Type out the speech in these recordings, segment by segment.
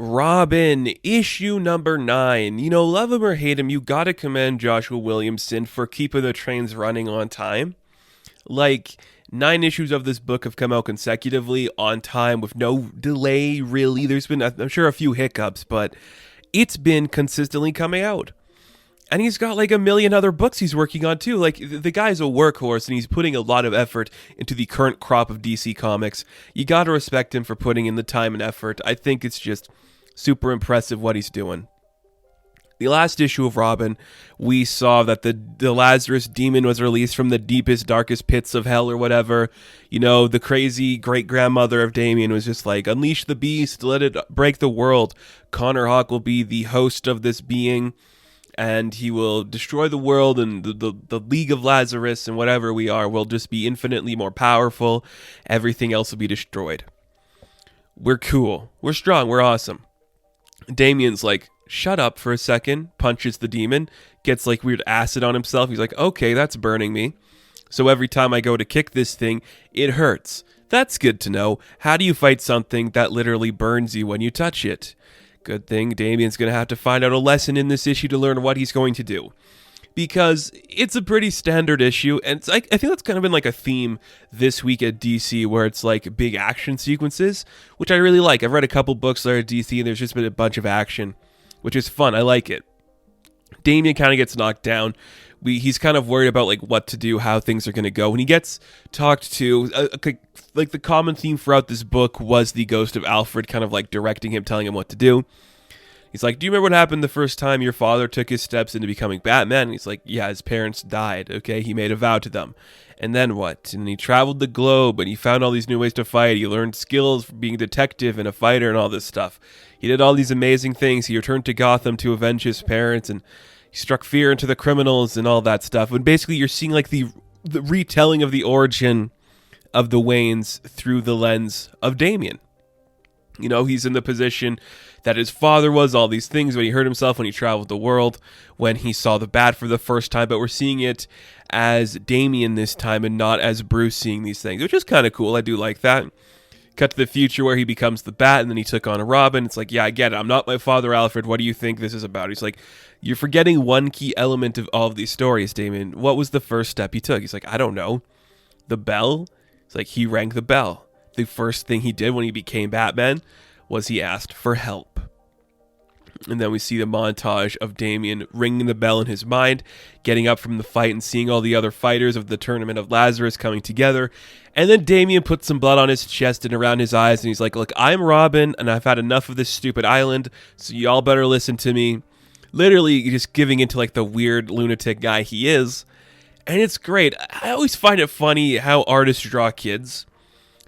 Robin, issue number 9. Love him or hate him, you gotta commend Joshua Williamson for keeping the trains running on time. Like, 9 issues of this book have come out consecutively on time with no delay, really. There's been, I'm sure, a few hiccups, but it's been consistently coming out. And he's got like a million other books he's working on too. Like, the guy's a workhorse and he's putting a lot of effort into the current crop of DC Comics. You gotta respect him for putting in the time and effort. I think it's just super impressive what he's doing. The last issue of Robin, we saw that the Lazarus demon was released from the deepest, darkest pits of hell or whatever. The crazy great-grandmother of Damian was just like, unleash the beast, let it break the world. Connor Hawke will be the host of this being, and he will destroy the world, and the League of Lazarus and whatever we are will just be infinitely more powerful. Everything else will be destroyed. We're cool. We're strong. We're awesome. Damian's like, shut up for a second, punches the demon, gets like weird acid on himself. He's like, okay, that's burning me. So every time I go to kick this thing, it hurts. That's good to know. How do you fight something that literally burns you when you touch it? Good thing Damian's going to have to find out a lesson in this issue to learn what he's going to do. Because it's a pretty standard issue, and I think that's kind of been like a theme this week at DC, where it's like big action sequences, which I really like. I've read a couple books there at DC, and there's just been a bunch of action, which is fun. I like it. Damian kind of gets knocked down. He's kind of worried about like what to do, how things are going to go. When he gets talked to, like the common theme throughout this book was the ghost of Alfred kind of like directing him, telling him what to do. He's like, do you remember what happened the first time your father took his steps into becoming Batman? And he's like, yeah, his parents died, okay? He made a vow to them. And then what? And he traveled the globe, and he found all these new ways to fight. He learned skills for being a detective and a fighter and all this stuff. He did all these amazing things. He returned to Gotham to avenge his parents, and he struck fear into the criminals and all that stuff. And basically, you're seeing like the retelling of the origin of the Waynes through the lens of Damian. He's in the position that his father was, all these things, when he hurt himself, when he traveled the world, when he saw the Bat for the first time, but we're seeing it as Damian this time and not as Bruce seeing these things, which is kind of cool. I do like that. Cut to the future where he becomes the Bat, and then he took on a Robin. It's like, yeah, I get it. I'm not my father, Alfred. What do you think this is about? He's like, you're forgetting one key element of all of these stories, Damian. What was the first step he took? He's like, I don't know. The bell? It's like, he rang the bell. The first thing he did when he became Batman was he asked for help. And then we see the montage of Damian ringing the bell in his mind, getting up from the fight and seeing all the other fighters of the Tournament of Lazarus coming together. And then Damian puts some blood on his chest and around his eyes, and he's like, look, I'm Robin, and I've had enough of this stupid island, so y'all better listen to me. Literally just giving into like the weird lunatic guy he is. And it's great. I always find it funny how artists draw kids,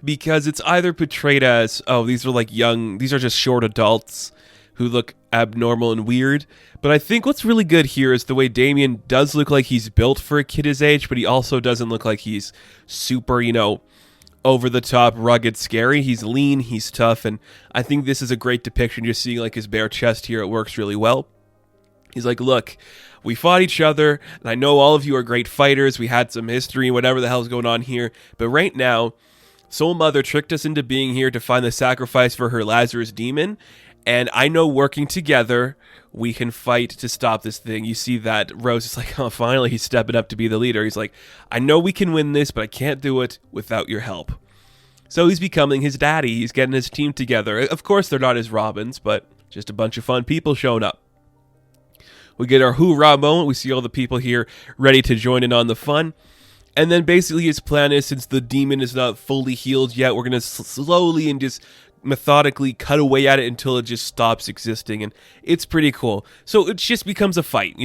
because it's either portrayed as, oh, these are just short adults who look abnormal and weird. But I think what's really good here is the way Damian does look like he's built for a kid his age, but he also doesn't look like he's super, over the top, rugged, scary. He's lean, he's tough, and I think this is a great depiction. Just seeing like his bare chest here, it works really well. He's like, look, we fought each other, and I know all of you are great fighters. We had some history, whatever the hell's going on here. But right now, Soul Mother tricked us into being here to find the sacrifice for her Lazarus demon. And I know working together, we can fight to stop this thing. You see that Rose is like, oh, finally he's stepping up to be the leader. He's like, I know we can win this, but I can't do it without your help. So he's becoming his daddy. He's getting his team together. Of course, they're not his Robins, but just a bunch of fun people showing up. We get our hoorah moment. We see all the people here ready to join in on the fun. And then basically his plan is, since the demon is not fully healed yet, we're going to slowly and just methodically cut away at it until it just stops existing. And it's pretty cool. So it just becomes a fight,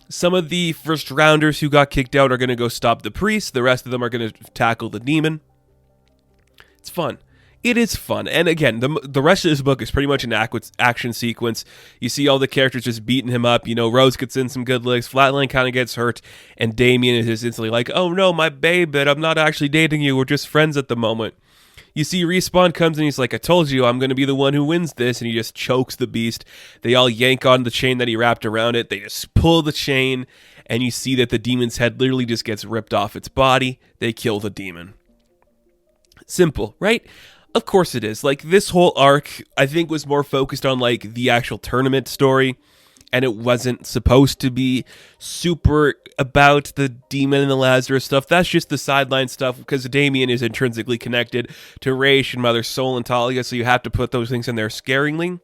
Some of the first rounders who got kicked out are going to go stop the priest. The rest of them are going to tackle the demon. It's fun. It is fun. And again, the rest of this book is pretty much an action sequence. You see all the characters just beating him up. Rose gets in some good licks. Flatline kind of gets hurt. And Damian is just instantly like, oh no, my babe, but I'm not actually dating you. We're just friends at the moment. You see Respawn comes and he's like, I told you I'm going to be the one who wins this. And he just chokes the beast. They all yank on the chain that he wrapped around it. They just pull the chain. And you see that the demon's head literally just gets ripped off its body. They kill the demon. Simple, right? Of course it is. Like, this whole arc, I think, was more focused on, like, the actual tournament story, and it wasn't supposed to be super about the demon and the Lazarus stuff. That's just the sideline stuff, because Damian is intrinsically connected to Raish and Mother Soul and Talia, so you have to put those things in there scaringly.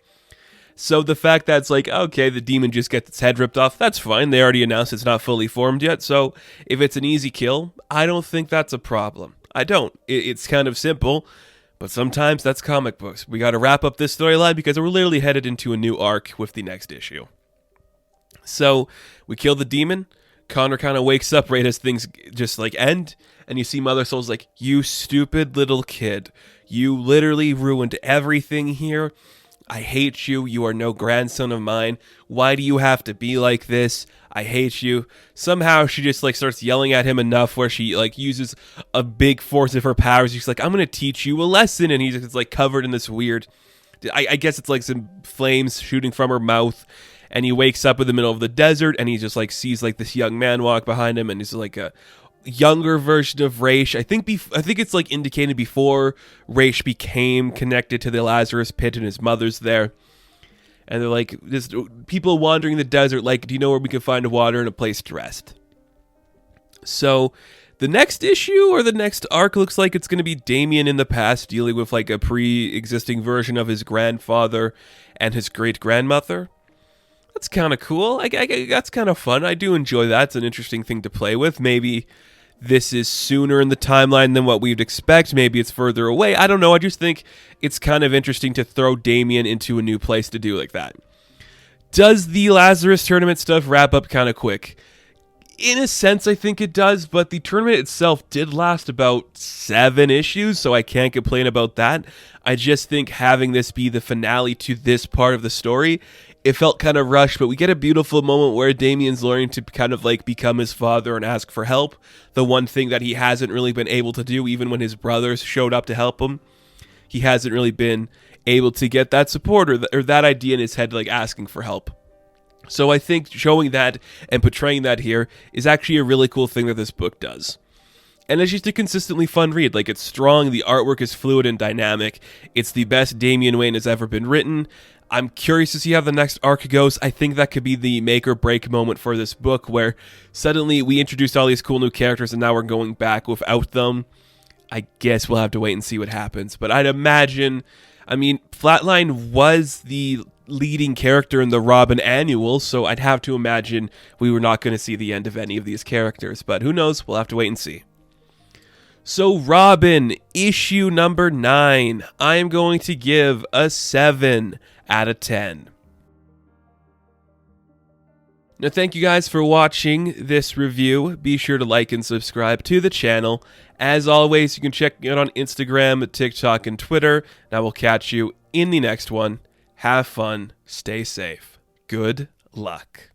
So the fact that it's like, okay, the demon just gets its head ripped off, that's fine. They already announced it's not fully formed yet, so if it's an easy kill, I don't think that's a problem. I don't. It's kind of simple. But sometimes that's comic books. We got to wrap up this storyline because we're literally headed into a new arc with the next issue. So we kill the demon. Connor kind of wakes up right as things just like end. And you see Mother Soul's like, you stupid little kid. You literally ruined everything here. I hate you. You are no grandson of mine. Why do you have to be like this? I hate you. Somehow she just like starts yelling at him enough where she like uses a big force of her powers. She's like, I'm going to teach you a lesson. And he's just like covered in this weird, I guess it's like some flames shooting from her mouth. And he wakes up in the middle of the desert and he just like sees like this young man walk behind him. And he's like a younger version of Raish. I think it's like indicated before Raish became connected to the Lazarus pit and his mother's there. And they're like, just people wandering the desert, like, do you know where we can find water and a place to rest? So the next issue or the next arc looks like it's going to be Damian in the past dealing with like a pre-existing version of his grandfather and his great-grandmother. That's kind of cool. That's kind of fun. I do enjoy that. It's an interesting thing to play with. Maybe this is sooner in the timeline than what we'd expect. Maybe it's further away. I don't know. I just think it's kind of interesting to throw Damian into a new place to do like that. Does the Lazarus tournament stuff wrap up kind of quick? In a sense, I think it does, but the tournament itself did last about 7 issues, so I can't complain about that. I just think having this be the finale to this part of the story, it felt kind of rushed, but we get a beautiful moment where Damian's learning to kind of like become his father and ask for help. The one thing that he hasn't really been able to do, even when his brothers showed up to help him, he hasn't really been able to get that support or that idea in his head, like asking for help. So I think showing that and portraying that here is actually a really cool thing that this book does. And it's just a consistently fun read. Like, it's strong, the artwork is fluid and dynamic. It's the best Damian Wayne has ever been written. I'm curious to see how the next arc goes. I think that could be the make or break moment for this book where suddenly we introduced all these cool new characters and now we're going back without them. I guess we'll have to wait and see what happens. But I'd imagine, I mean, Flatline was the leading character in the Robin annual, so I'd have to imagine we were not going to see the end of any of these characters. But who knows? We'll have to wait and see. So Robin, issue number 9, I am going to give a 7 out of 10. Now, thank you guys for watching this review. Be sure to like and subscribe to the channel. As always, you can check me out on Instagram, TikTok, and Twitter. And I will catch you in the next one. Have fun. Stay safe. Good luck.